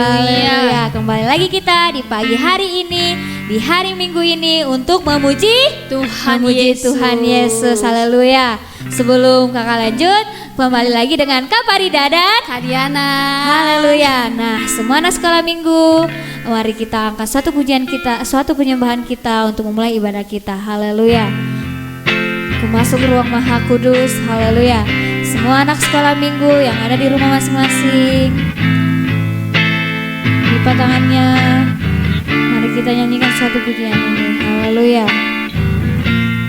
Haleluya. Kembali lagi kita di pagi hari ini, di hari Minggu ini untuk memuji Tuhan Yesus. Haleluya. Sebelum kakak lanjut, kembali lagi dengan Kak Farida dan Kak Diana. Haleluya. Nah, semua anak sekolah minggu, mari kita angkat suatu pujian kita, suatu penyembahan kita untuk memulai ibadah kita. Haleluya. Masuk ruang Maha Kudus. Haleluya. Semua anak sekolah minggu yang ada di rumah masing-masing, lipat tangannya. Mari kita nyanyikan suatu pujian ini. Haleluya.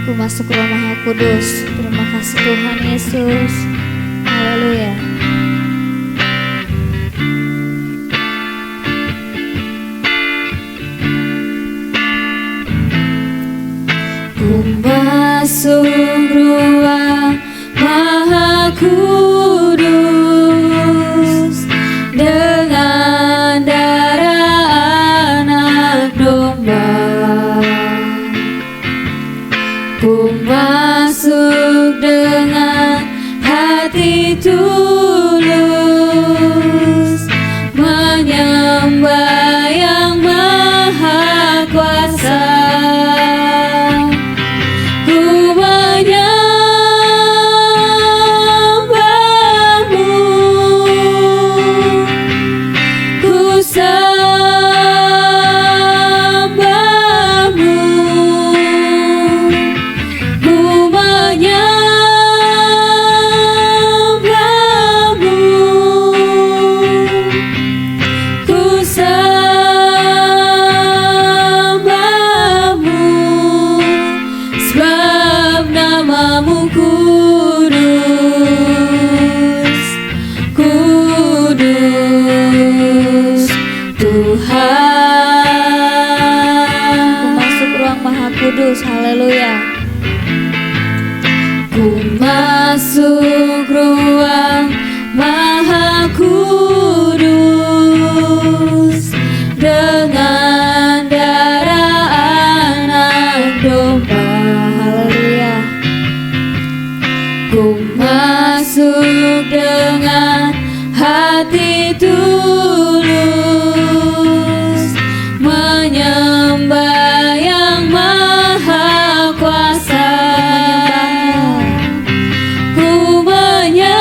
Ku masuk ruang Maha Kudus. Terima kasih Tuhan Yesus. Haleluya. Ku masuk ruang Maha Kudus dengan darah anak domba. Ku masuk dengan hati tulus, menyembah yang Maha Kuasa. Haleluya. Ku masuk ruang Maha Kudus dengan darah anak domba. Haleluya. Ku masuk dengan hati tulus, menyembah yang Maha Kuasa. Ku menyembahmu,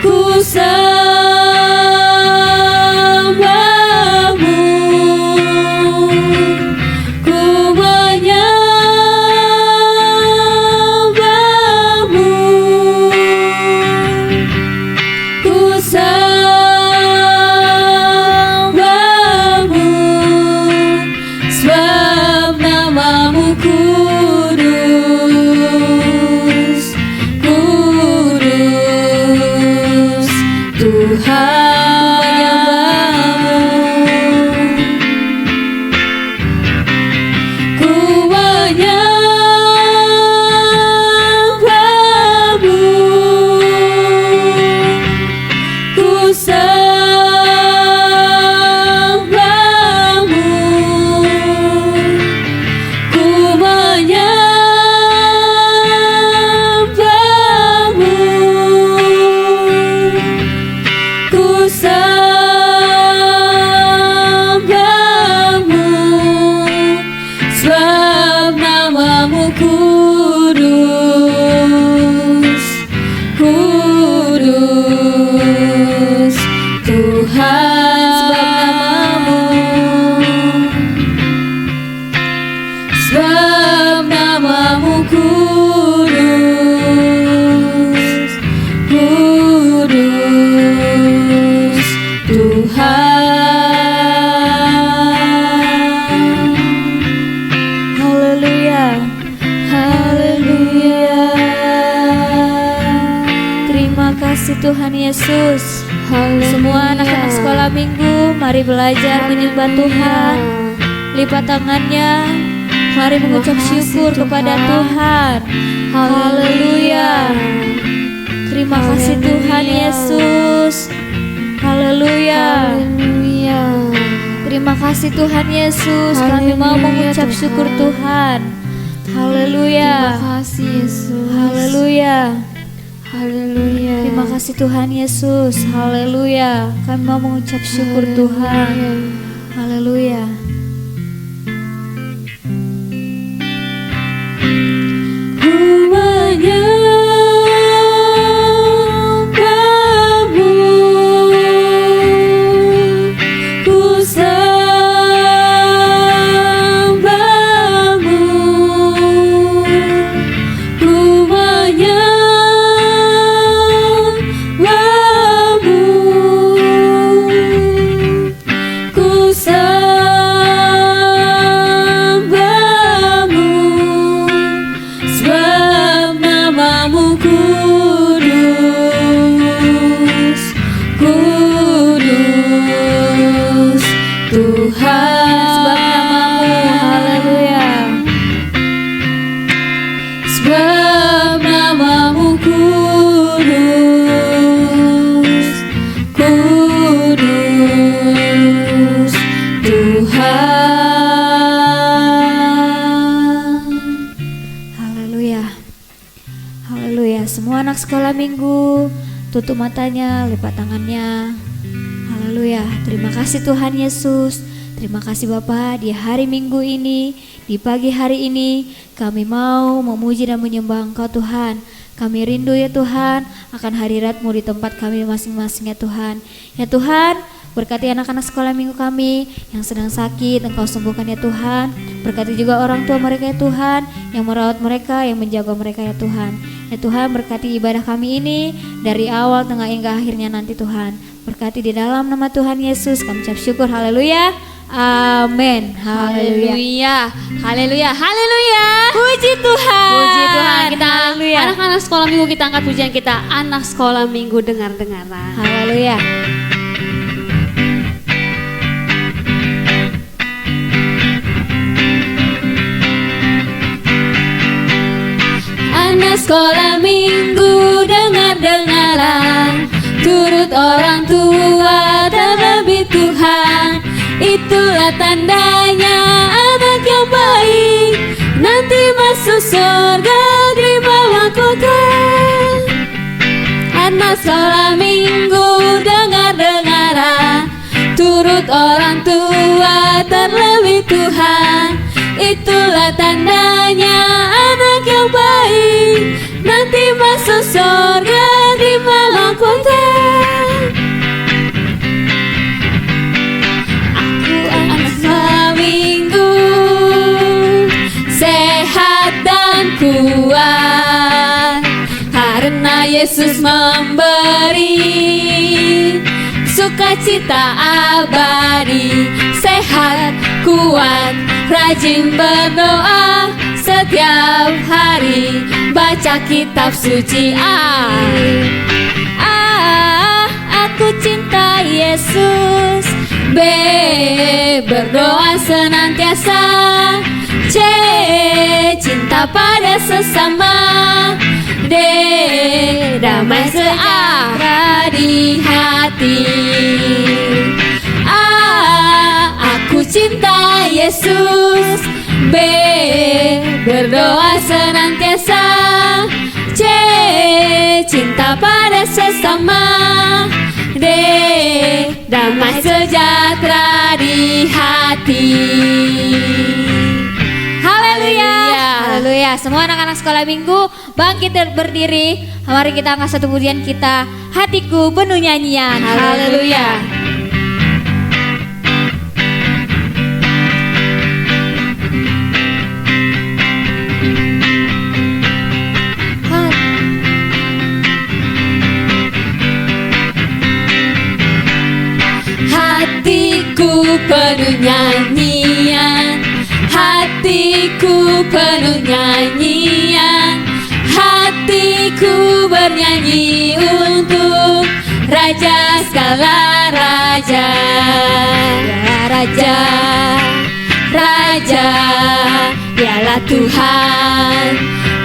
ku sembahmu, ku menyembahmu, ku sebab namamu kudus, kudus Tuhan. Ku menyembahmu, ku sembahmu, ku menyembahmu, ku sembahmu, sebab namamu kudus, kudus Tuhan. Sebab namamu kudus, kudus Tuhan. Haleluya, haleluya. Terima kasih Tuhan Yesus. Haleluya. Semua anak-anak sekolah minggu, mari belajar menyembah Tuhan. Lipat tangannya. Mari mengucap syukur kepada Tuhan. Haleluya. Terima kasih Tuhan Yesus. Haleluya. Terima kasih Tuhan Yesus. Kami mau mengucap syukur Tuhan. Haleluya. Terima kasih Yesus. Haleluya. Haleluya. Terima kasih Tuhan Yesus. Haleluya. Kami mau mengucap syukur Tuhan. Haleluya. Sekolah minggu, tutup matanya, lipat tangannya. Haleluya. Terima kasih Tuhan Yesus. Terima kasih Bapa, di hari Minggu ini, di pagi hari ini kami mau memuji dan menyembah Engkau Tuhan. Kami rindu ya Tuhan akan hadirat-Mu di tempat kami masing-masing ya Tuhan. Ya Tuhan, berkati anak-anak sekolah minggu kami yang sedang sakit, Engkau sembuhkan ya Tuhan. Berkati juga orang tua mereka ya Tuhan, yang merawat mereka, yang menjaga mereka ya Tuhan. Ya Tuhan, berkati ibadah kami ini dari awal, tengah hingga akhirnya nanti Tuhan. Berkati di dalam nama Tuhan Yesus kami ucap syukur. Haleluya. Amin. Haleluya. Haleluya. Haleluya. Puji Tuhan. Puji Tuhan. Kita Haleluya. anak-anak sekolah minggu, kita angkat pujian kita. Anak sekolah minggu dengar-dengaran. Haleluya. Anak sekolah minggu dengar-dengaran, turut orang tua terlebih Tuhan. Itulah tandanya anak yang baik, nanti masuk surga terima mahkota. Anak sekolah minggu dengar-dengaran, turut orang tua terlebih Tuhan. Itulah tandanya anak yang baik, nanti masuk surga di mahkota. Aku anak sekolah minggu, sehat dan kuat, karena Yesus memberi sukacita abadi. Sehat, kuat, rajin berdoa setiap hari, baca kitab suci. Aku cinta Yesus. B, berdoa senantiasa. C, cinta pada sesama. D, damai sejahtera di hati. Aku cinta Yesus. B, berdoa senantiasa. C, cinta pada sesama. D, damai sejahtera di hati. Haleluya. Haleluya. Semua anak-anak sekolah minggu bangkit dan berdiri. Mari kita angkat satu pujian kita, hatiku penuh nyanyian. Haleluya. Hatiku penuh nyanyian, hatiku penuh nyanyian, hatiku bernyanyi untuk Raja segala raja. Ya Raja, Raja, dialah Tuhan,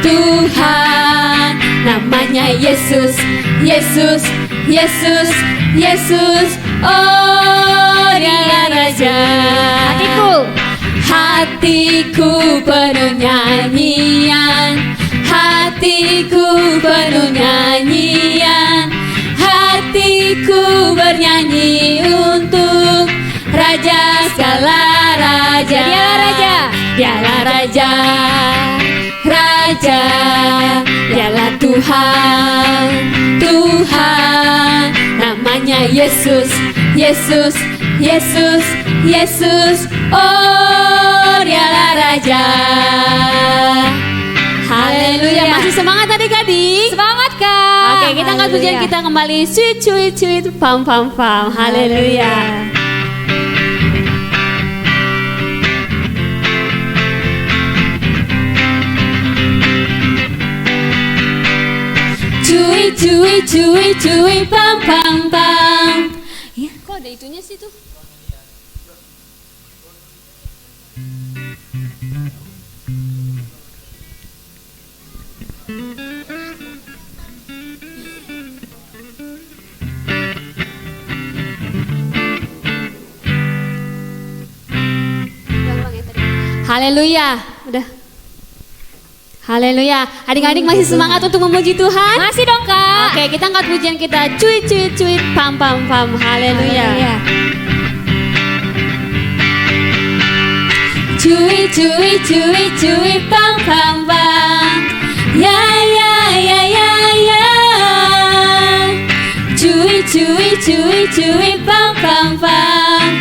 Tuhan, namanya Yesus, Yesus, Yesus, Yesus. Oh, dialah Raja. Hatiku, Hatiku penuh nyanyian, hatiku penuh nyanyian, hatiku bernyanyi untuk Raja segala raja. Dialah Raja, Dialah Raja, Raja, Dialah Tuhan, Tuhan. Namanya Yesus, Yesus, Yesus, Yesus. Oh, Dialah Raja. Haleluya. Masih semangat adik-adik? semangat Kak. Oke, kita angkat pujian kita kembali. Sweet, sweet, sweet, pam, pam, pam. Haleluya. Cuy, cuy, cuy, cuy, pam, pam, pam. Ya, kok ada itunya sih tuh? Haleluya, udah. Haleluya. Adik-adik masih semangat untuk memuji Tuhan? Masih dong Kak. Oke, kita angkat pujian kita. Cuit, cuit, cuit, pam, pam, pam. Haleluya. Cuit, cuit, cuit, cuit, pam, pam, pam. Ya, ya, ya, ya, ya. Cuit, cuit, cuit, cuit, pam, pam, pam.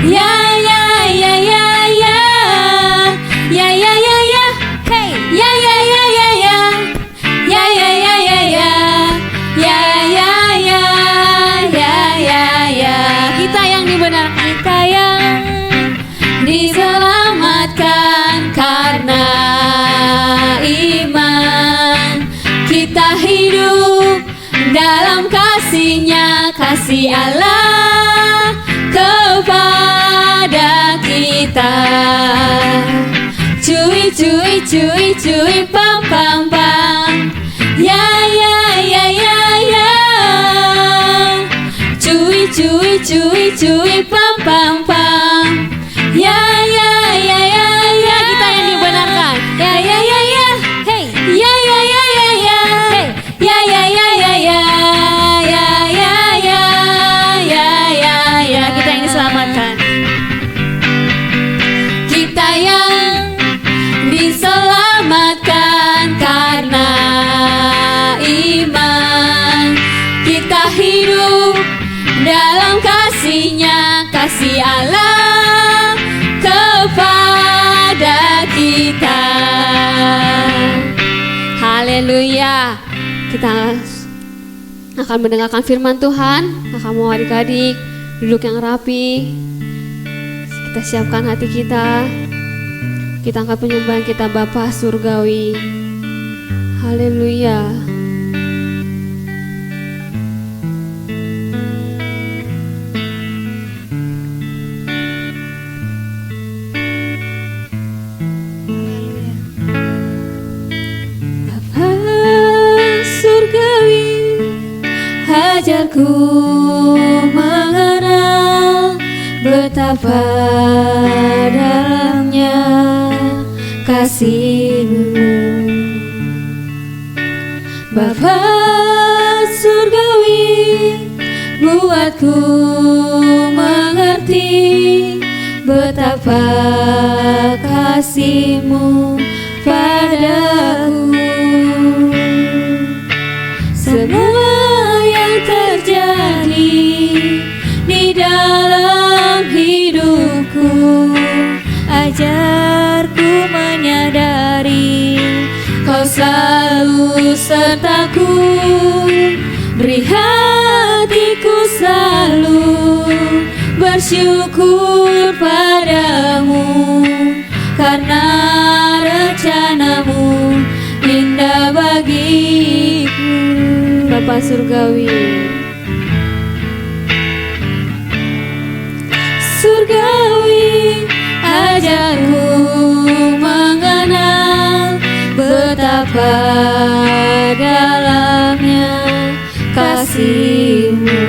Ya, ya, ya, ya, ya. Ya, ya, ya, ya. Hey. Ya, ya, ya, ya, ya. Ya, ya, ya, ya, ya. Ya, ya, ya, ya, ya, ya. Kita yang dibenarkan, Kita yang diselamatkan karena iman. Kita hidup dalam kasih-Nya, kasih Allah kepada kita. Cuy, cuy, cuy, cuy, pam, pam, pam. Ya, ya, ya, ya, ya. Cuy, cuy, cuy, cuy, pam, pam, pam. Ya, ya, ya, ya, ya. Kita yang dibenarkan. Ya, ya, ya, ya. Hey. Ya, ya, ya, ya, ya. Hey. Ya, ya, ya, ya, ya. Ya, ya, ya, ya, ya, ya. Kita yang diselamatkan. Kita yang diselamatkan karena iman. Kita hidup dalam kasih-Nya, kasih Allah kepada kita. Haleluya. Kita akan mendengarkan firman Tuhan. Maka mau adik-adik duduk yang rapi. Kita siapkan hati kita. Kita angkat penyembahan kita Bapa Surgawi. Haleluya. Bapa Surgawi, ajarku mengenal betapa dalamnya kasih-Mu. Bapa Surgawi, buatku mengerti betapa kasih-Mu padaku. Semua yang terjadi di dalam hidupku, ajarku menyadari Kau selalu sertaku. Beri hatiku selalu bersyukur padamu, karena rencana-Mu indah bagiku. Bapa Surgawi, Surgawi, ajarku mengenal betapa dalamnya kasih-Mu.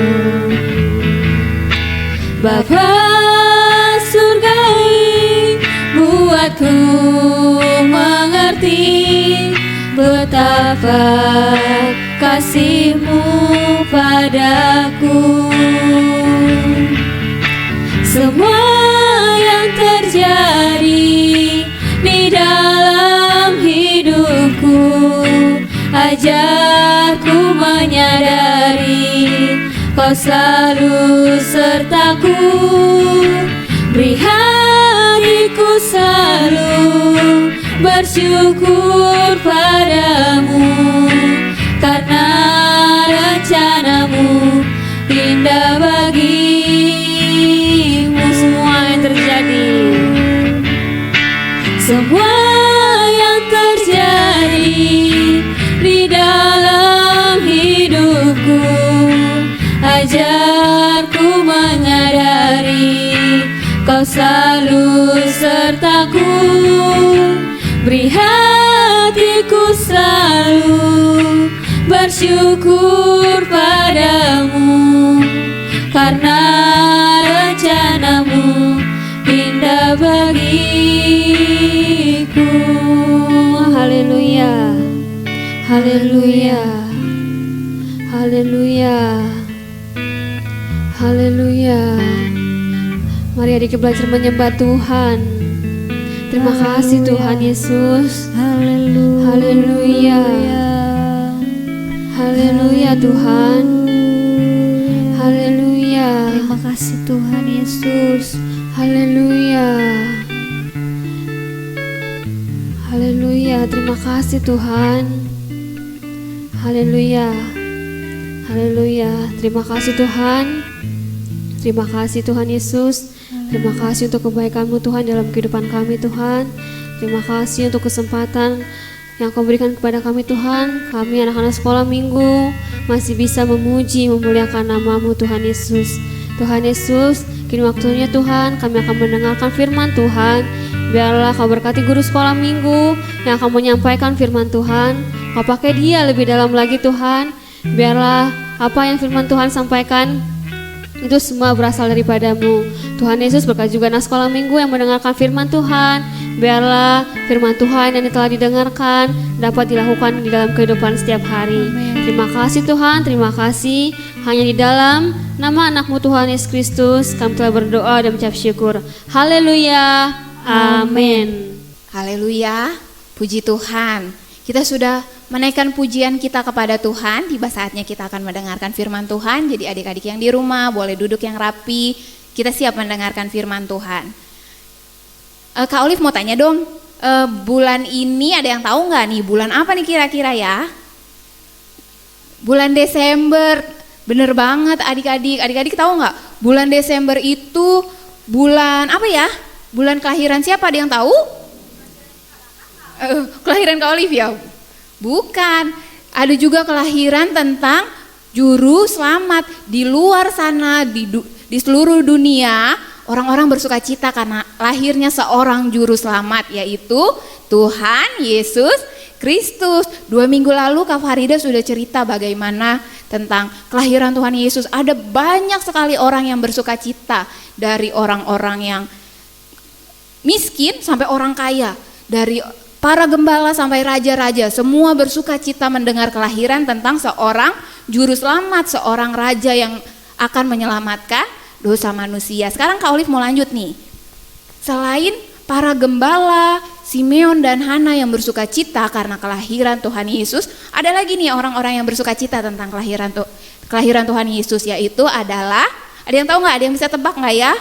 Bapa Surgawi, buat ku mengerti betapa kasih-Mu padaku. Semua yang terjadi di dalam hidupku, ajarku menyadari Kau selalu sertaku. Beri hatiku selalu bersyukur padamu, karena rencana-Mu indah bagimu. Semua yang terjadi, semua yang terjadi di dalam hidupku, ajarku menyadari Kau selalu sertaku. Beri hatiku selalu bersyukur padamu, karena rencana-Mu indah bagiku. Haleluya, haleluya, haleluya, haleluya. Mari adik belajar menyembah Tuhan. Terima kasih Tuhan Yesus. Haleluya. Haleluya. Haleluya Tuhan. Haleluya. Terima kasih Tuhan Yesus. Haleluya. Haleluya. Terima kasih Tuhan. Haleluya. Haleluya. Terima kasih Tuhan. Terima kasih Tuhan Yesus. Terima kasih untuk kebaikan-Mu Tuhan dalam kehidupan kami Tuhan. Terima kasih untuk kesempatan yang Kau berikan kepada kami Tuhan. Kami anak-anak sekolah minggu masih bisa memuji, memuliakan nama-Mu Tuhan Yesus. Tuhan Yesus, kini waktunya Tuhan kami akan mendengarkan firman Tuhan. Biarlah Kau berkati guru sekolah minggu yang akan menyampaikan firman Tuhan. Kau pakai dia lebih dalam lagi Tuhan. Biarlah apa yang firman Tuhan sampaikan itu semua berasal daripada-Mu. Tuhan Yesus, berkati juga anak sekolah minggu yang mendengarkan firman Tuhan. Biarlah firman Tuhan yang telah didengarkan dapat dilakukan di dalam kehidupan setiap hari. Terima kasih Tuhan, terima kasih. Hanya di dalam nama anak-Mu Tuhan Yesus Kristus kami telah berdoa dan mengucap syukur. Haleluya, amin. Haleluya, puji Tuhan. Kita sudah menaikkan pujian kita kepada Tuhan. Tiba saatnya kita akan mendengarkan firman Tuhan. Jadi adik-adik yang di rumah boleh duduk yang rapi. Kita siap mendengarkan firman Tuhan. Kak Olive mau tanya dong, bulan ini ada yang tahu nggak nih bulan apa nih kira-kira ya? Bulan Desember, bener banget adik-adik. Adik-adik tahu nggak? Bulan Desember itu bulan apa ya? Bulan kelahiran siapa? Ada yang tahu? Kelahiran Kak Olive ya? Bukan. Ada juga kelahiran tentang juru selamat. Di luar sana, di seluruh dunia, orang-orang bersuka cita karena lahirnya seorang juru selamat, yaitu Tuhan Yesus Kristus. 2 minggu lalu Kak Farida sudah cerita bagaimana tentang kelahiran Tuhan Yesus. Ada banyak sekali orang yang bersuka cita, dari orang-orang yang miskin sampai orang kaya, dari para gembala sampai raja-raja, semua bersuka cita mendengar kelahiran tentang seorang juru selamat, seorang raja yang akan menyelamatkan dosa manusia. Sekarang Kak Olive mau lanjut nih. Selain para gembala, Simeon dan Hana yang bersuka cita karena kelahiran Tuhan Yesus, ada lagi nih orang-orang yang bersuka cita tentang kelahiran Tuhan Yesus, yaitu adalah, ada yang tahu nggak? Ada yang bisa tebak nggak ya?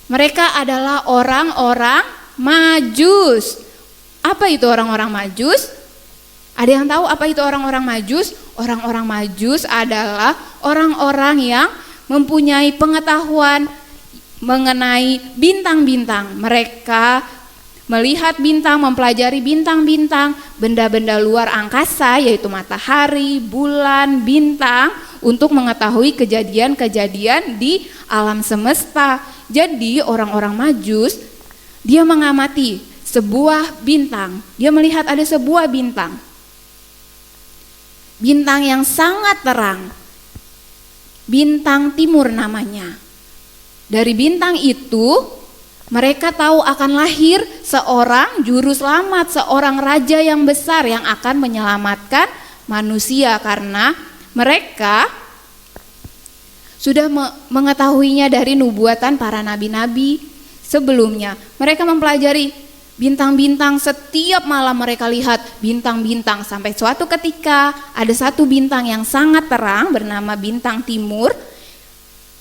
Mereka adalah orang-orang Majus. Apa itu orang-orang Majus? Ada yang tahu apa itu orang-orang Majus? Orang-orang Majus adalah orang-orang yang mempunyai pengetahuan mengenai bintang-bintang. Mereka melihat bintang, mempelajari bintang-bintang, benda-benda luar angkasa yaitu matahari, bulan, bintang, untuk mengetahui kejadian-kejadian di alam semesta. Jadi orang-orang Majus, dia mengamati sebuah bintang, dia melihat ada sebuah bintang yang sangat terang, bintang timur namanya. Dari bintang itu Mereka tahu akan lahir seorang juru selamat, seorang raja yang besar yang akan menyelamatkan manusia, karena mereka sudah mengetahuinya dari nubuatan para nabi-nabi sebelumnya. Mereka mempelajari bintang-bintang, setiap malam mereka lihat bintang-bintang, sampai suatu ketika ada satu bintang yang sangat terang bernama bintang timur.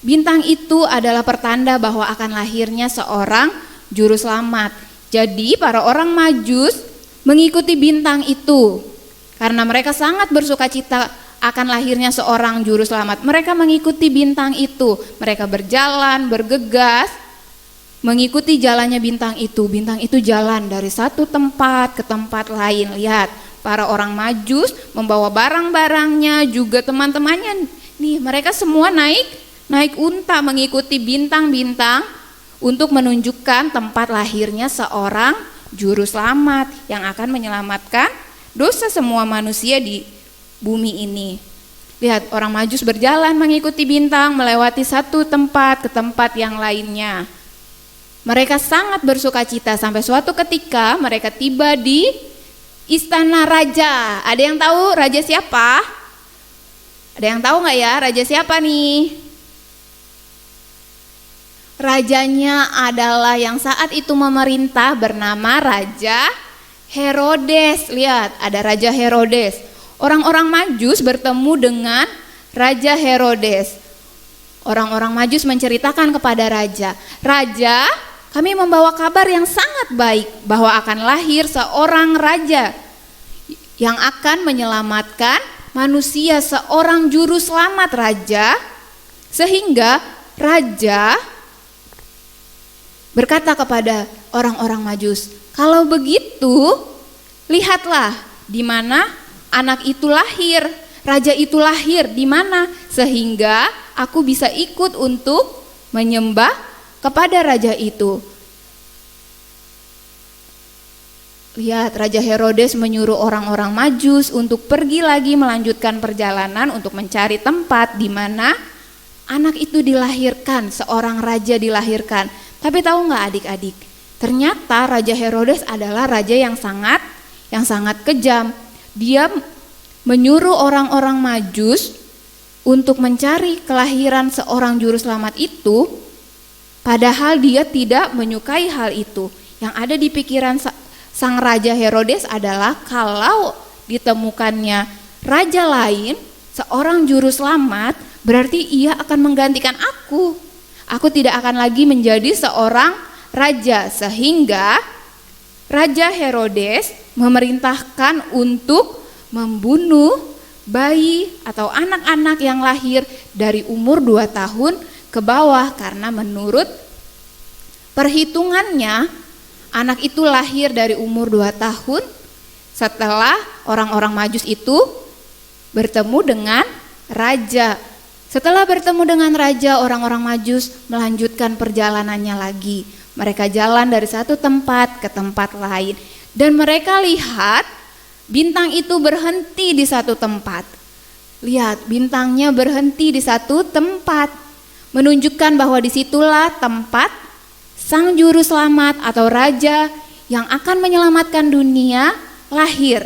Bintang itu adalah pertanda bahwa akan lahirnya seorang juru selamat. Jadi para orang Majus mengikuti bintang itu karena mereka sangat bersukacita akan lahirnya seorang juru selamat. Mereka mengikuti bintang itu. Mereka berjalan, bergegas mengikuti jalannya bintang itu. Bintang itu jalan dari satu tempat ke tempat lain. Lihat, para orang Majus membawa barang-barangnya, juga teman-temannya. Nih, mereka semua naik unta mengikuti bintang-bintang untuk menunjukkan tempat lahirnya seorang juru selamat yang akan menyelamatkan dosa semua manusia di bumi ini. Lihat, orang Majus berjalan mengikuti bintang, melewati satu tempat ke tempat yang lainnya. Mereka sangat bersukacita sampai suatu ketika mereka tiba di istana raja. Ada yang tahu raja siapa? Ada yang tahu nggak ya raja siapa nih? Rajanya adalah yang saat itu memerintah, bernama Raja Herodes. Lihat, ada Raja Herodes. Orang-orang Majus bertemu dengan Raja Herodes. Orang-orang Majus menceritakan kepada raja, "Raja, kami membawa kabar yang sangat baik bahwa akan lahir seorang raja yang akan menyelamatkan manusia, seorang juru selamat, Raja." Sehingga raja berkata kepada orang-orang Majus, "Kalau begitu, lihatlah di mana anak itu lahir, raja itu lahir di mana, sehingga aku bisa ikut untuk menyembah kepada raja itu." Lihat, Raja Herodes menyuruh orang-orang Majus untuk pergi lagi melanjutkan perjalanan untuk mencari tempat di mana anak itu dilahirkan, seorang raja dilahirkan. Tapi tahu nggak adik-adik, ternyata Raja Herodes adalah raja yang sangat kejam. Dia menyuruh orang-orang Majus untuk mencari kelahiran seorang juru selamat itu, padahal dia tidak menyukai hal itu. Yang ada di pikiran sang Raja Herodes adalah kalau ditemukannya raja lain, seorang juru selamat, berarti ia akan menggantikan aku. Aku tidak akan lagi menjadi seorang raja, sehingga Raja Herodes memerintahkan untuk membunuh bayi atau anak-anak yang lahir dari umur 2 tahun ke bawah, karena menurut perhitungannya anak itu lahir dari umur 2 tahun setelah orang-orang Majus itu bertemu dengan raja. Setelah bertemu dengan raja, orang-orang Majus melanjutkan perjalanannya lagi. Mereka jalan dari satu tempat ke tempat lain, dan mereka lihat bintang itu berhenti di satu tempat. Lihat, bintangnya berhenti di satu tempat, menunjukkan bahwa disitulah tempat sang juru selamat atau raja yang akan menyelamatkan dunia lahir,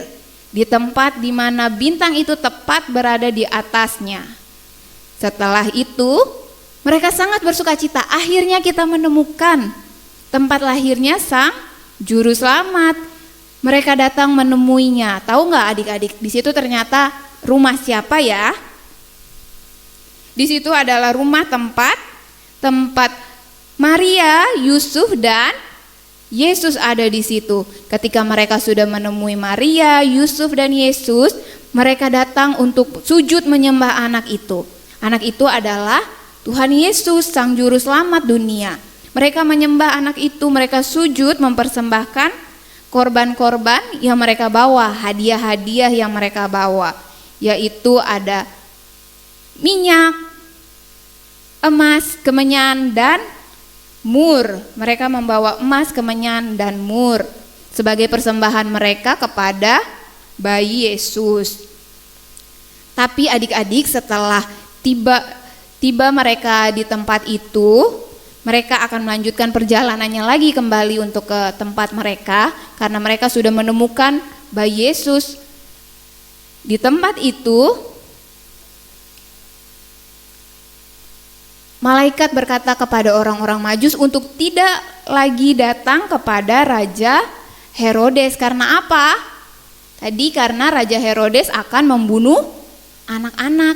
di tempat di mana bintang itu tepat berada di atasnya. Setelah itu, mereka sangat bersukacita. Akhirnya kita menemukan tempat lahirnya sang juru selamat. Mereka datang menemuinya. Tahu nggak adik-adik? Di situ ternyata rumah siapa ya? Di situ adalah rumah tempat Maria, Yusuf dan Yesus ada di situ. Ketika mereka sudah menemui Maria, Yusuf dan Yesus, mereka datang untuk sujud menyembah anak itu. Anak itu adalah Tuhan Yesus, sang juru selamat dunia. Mereka menyembah anak itu, mereka sujud mempersembahkan korban-korban yang mereka bawa, hadiah-hadiah yang mereka bawa, yaitu ada minyak, emas, kemenyan, dan mur. Mereka membawa emas, kemenyan, dan mur sebagai persembahan mereka kepada bayi Yesus. Tapi adik-adik, setelah tiba mereka di tempat itu, mereka akan melanjutkan perjalanannya lagi kembali untuk ke tempat mereka karena mereka sudah menemukan bayi Yesus. Di tempat itu malaikat berkata kepada orang-orang Majus untuk tidak lagi datang kepada Raja Herodes. Karena apa? Tadi karena Raja Herodes akan membunuh anak-anak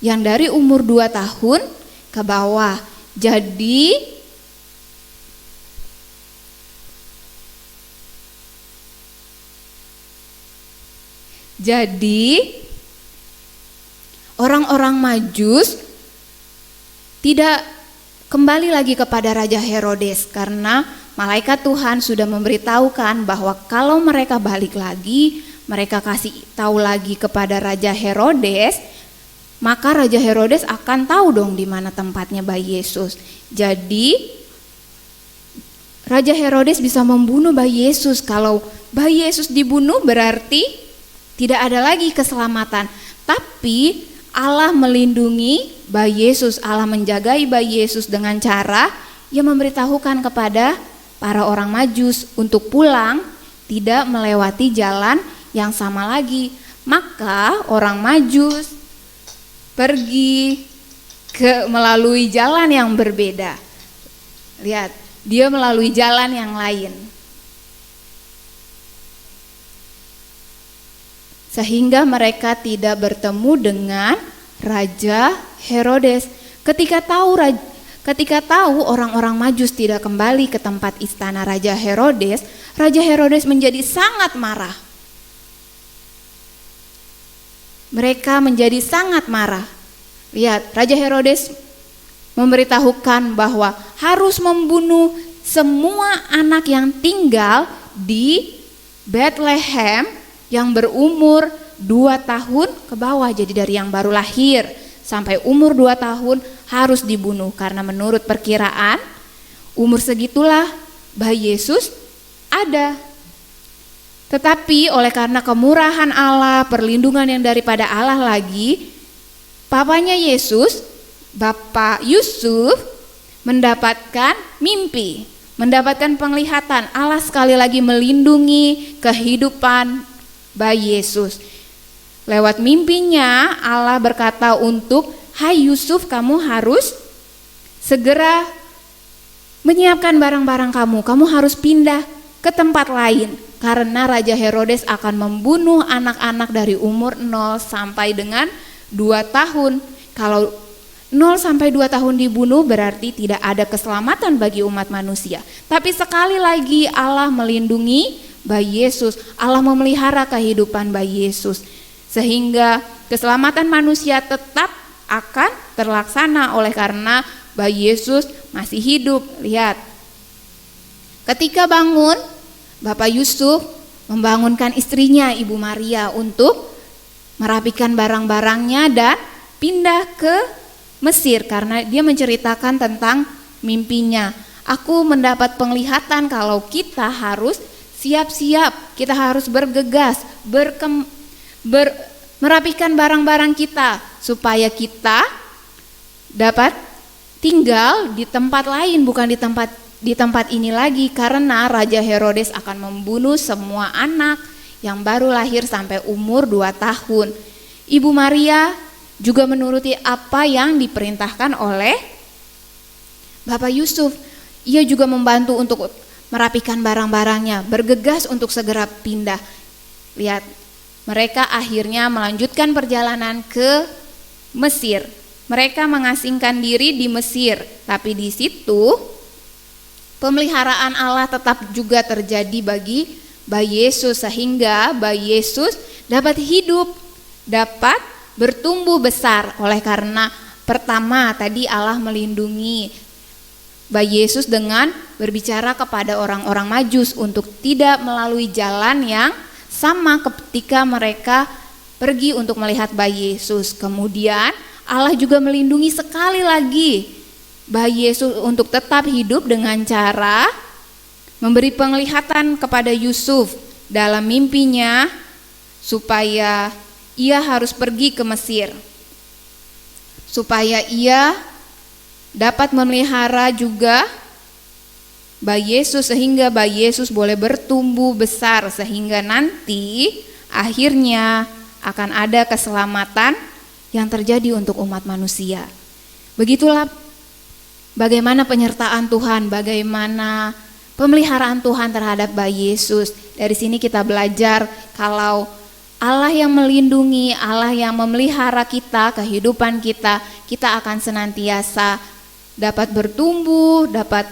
yang dari umur 2 tahun ke bawah. Jadi orang-orang Majus tidak kembali lagi kepada Raja Herodes karena malaikat Tuhan sudah memberitahukan bahwa kalau mereka balik lagi, mereka kasih tahu lagi kepada Raja Herodes, maka Raja Herodes akan tahu dong di mana tempatnya bayi Yesus. Jadi Raja Herodes bisa membunuh bayi Yesus. Kalau bayi Yesus dibunuh berarti tidak ada lagi keselamatan. Tapi Allah melindungi bayi Yesus, Allah menjagai bayi Yesus dengan cara Ia memberitahukan kepada para orang Majus untuk pulang, tidak melewati jalan yang sama lagi. Maka orang Majus pergi melalui jalan yang berbeda. Lihat, dia melalui jalan yang lain. Sehingga mereka tidak bertemu dengan Raja Herodes. Ketika tahu orang-orang Majus tidak kembali ke tempat istana Raja Herodes menjadi sangat marah. Mereka menjadi sangat marah. Lihat, Raja Herodes memberitahukan bahwa harus membunuh semua anak yang tinggal di Bethlehem yang berumur 2 tahun ke bawah. Jadi dari yang baru lahir sampai umur 2 tahun harus dibunuh. Karena menurut perkiraan umur segitulah bayi Yesus ada. Tetapi oleh karena kemurahan Allah, perlindungan yang daripada Allah lagi, papanya Yesus, Bapak Yusuf, mendapatkan mimpi, mendapatkan penglihatan. Allah sekali lagi melindungi kehidupan bayi Yesus. Lewat mimpinya Allah berkata untuk, "Hai Yusuf, kamu harus segera menyiapkan barang-barang kamu harus pindah ke tempat lain. Karena Raja Herodes akan membunuh anak-anak dari umur 0 sampai dengan 2 tahun. Kalau 0 sampai 2 tahun dibunuh berarti tidak ada keselamatan bagi umat manusia. Tapi sekali lagi Allah melindungi bayi Yesus. Allah memelihara kehidupan bayi Yesus. Sehingga keselamatan manusia tetap akan terlaksana oleh karena bayi Yesus masih hidup. Lihat, ketika bangun, Bapak Yusuf membangunkan istrinya Ibu Maria untuk merapikan barang-barangnya dan pindah ke Mesir karena dia menceritakan tentang mimpinya. Aku mendapat penglihatan kalau kita harus siap-siap, kita harus bergegas, merapikan barang-barang kita supaya kita dapat tinggal di tempat lain, bukan di tempat ini lagi, karena Raja Herodes akan membunuh semua anak yang baru lahir sampai umur 2 tahun. Ibu Maria juga menuruti apa yang diperintahkan oleh Bapak Yusuf. Ia juga membantu untuk merapikan barang-barangnya, bergegas untuk segera pindah. Lihat, mereka akhirnya melanjutkan perjalanan ke Mesir. Mereka mengasingkan diri di Mesir, tapi di situ pemeliharaan Allah tetap juga terjadi bagi bayi Yesus, sehingga bayi Yesus dapat hidup, dapat bertumbuh besar. Oleh karena pertama tadi Allah melindungi bayi Yesus dengan berbicara kepada orang-orang Majus untuk tidak melalui jalan yang sama ketika mereka pergi untuk melihat bayi Yesus. Kemudian Allah juga melindungi sekali lagi bayi Yesus untuk tetap hidup dengan cara memberi penglihatan kepada Yusuf dalam mimpinya supaya ia harus pergi ke Mesir, supaya ia dapat memelihara juga bayi Yesus sehingga bayi Yesus boleh bertumbuh besar sehingga nanti akhirnya akan ada keselamatan yang terjadi untuk umat manusia. Begitulah bagaimana penyertaan Tuhan, bagaimana pemeliharaan Tuhan terhadap bayi Yesus. Dari sini kita belajar kalau Allah yang melindungi, Allah yang memelihara kita, kehidupan kita, kita akan senantiasa dapat bertumbuh, dapat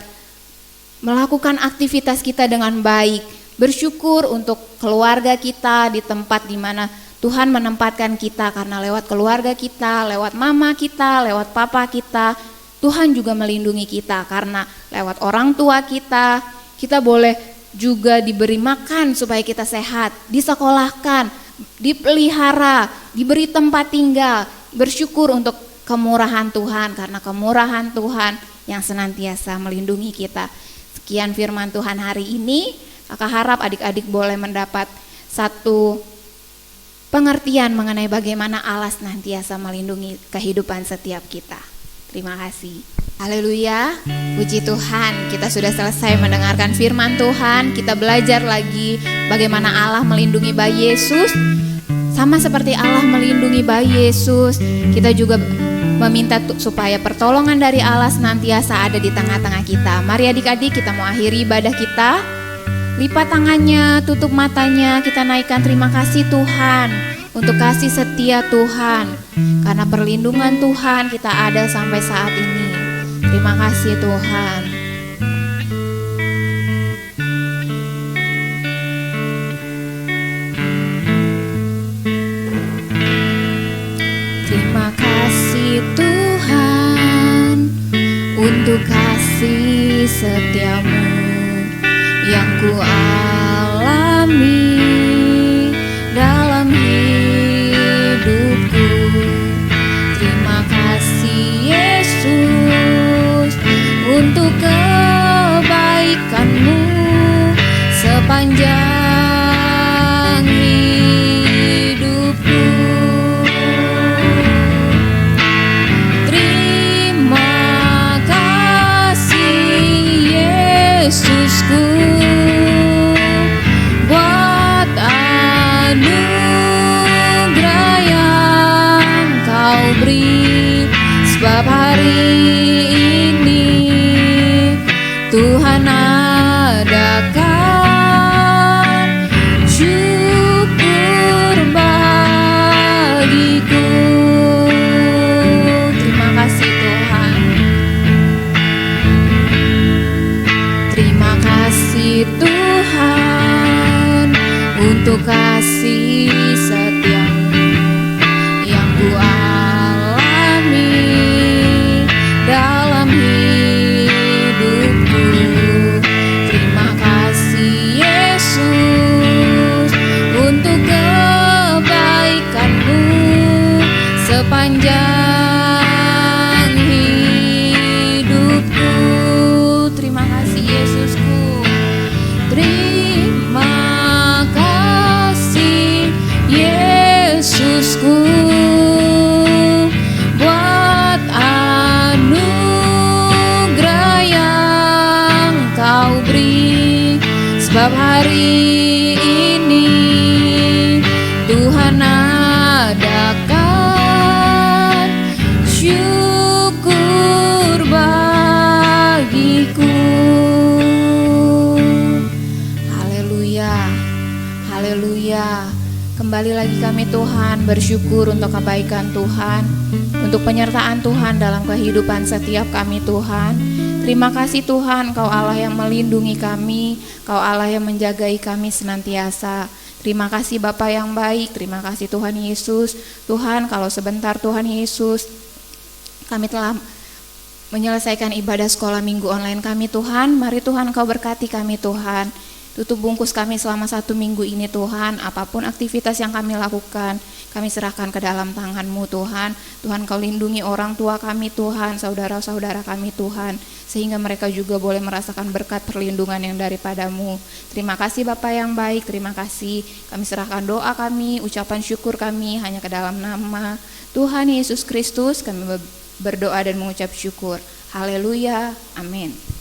melakukan aktivitas kita dengan baik. Bersyukur untuk keluarga kita di tempat di mana Tuhan menempatkan kita, karena lewat keluarga kita, lewat mama kita, lewat papa kita, Tuhan juga melindungi kita. Karena lewat orang tua kita, kita boleh juga diberi makan supaya kita sehat, disekolahkan, dipelihara, diberi tempat tinggal. Bersyukur untuk kemurahan Tuhan, karena kemurahan Tuhan yang senantiasa melindungi kita. Sekian firman Tuhan hari ini. Kakak harap adik-adik boleh mendapat satu pengertian mengenai bagaimana Allah senantiasa melindungi kehidupan setiap kita. Terima kasih. Haleluya, puji Tuhan, kita sudah selesai mendengarkan firman Tuhan. Kita belajar lagi bagaimana Allah melindungi bayi Yesus. Sama seperti Allah melindungi bayi Yesus, kita juga meminta supaya pertolongan dari Allah senantiasa ada di tengah-tengah kita. Mari adik-adik, kita mau akhiri ibadah kita. Lipat tangannya, tutup matanya, kita naikkan terima kasih Tuhan untuk kasih setia Tuhan. Karena perlindungan Tuhan kita ada sampai saat ini. Terima kasih Tuhan. Terima kasih Tuhan untuk kasih setiamu yang ku alami dalam hidupku. Terima kasih Yesus untuk kebaikan-Mu sepanjang hidupku. Terima kasih Yesusku buat anugerah yang Kau beri, sebab hari ini Tuhan adakan syukur bagiku. Terima kasih Tuhan. Terima kasih Tuhan untuk kasih setia-Mu yang ku alami dalam hidupku. Terima kasih Yesus untuk kebaikan-Mu sepanjang hidupku. Terima kasih Yesusku. Terima kasih Yesusku buat anugerah yang Kau beri, sebab hari ini Tuhan adakan syukur bagiku. Haleluya, haleluya. Kembali lagi kami Tuhan bersyukur untuk kebaikan Tuhan, untuk penyertaan Tuhan dalam kehidupan setiap kami Tuhan. Terima kasih Tuhan, Kau Allah yang melindungi kami, Kau Allah yang menjagai kami senantiasa. Terima kasih Bapa yang baik, terima kasih Tuhan Yesus. Tuhan, kalau sebentar Tuhan Yesus, kami telah menyelesaikan ibadah sekolah minggu online kami Tuhan. Mari Tuhan Kau berkati kami Tuhan. Tutup bungkus kami selama 1 minggu ini Tuhan. Apapun aktivitas yang kami lakukan, kami serahkan ke dalam tangan-Mu Tuhan. Tuhan Kau lindungi orang tua kami Tuhan, saudara-saudara kami Tuhan, sehingga mereka juga boleh merasakan berkat perlindungan yang daripada-Mu. Terima kasih Bapa yang baik, terima kasih. Kami serahkan doa kami, ucapan syukur kami hanya ke dalam nama Tuhan Yesus Kristus. Kami berdoa dan mengucap syukur. Haleluya, amin.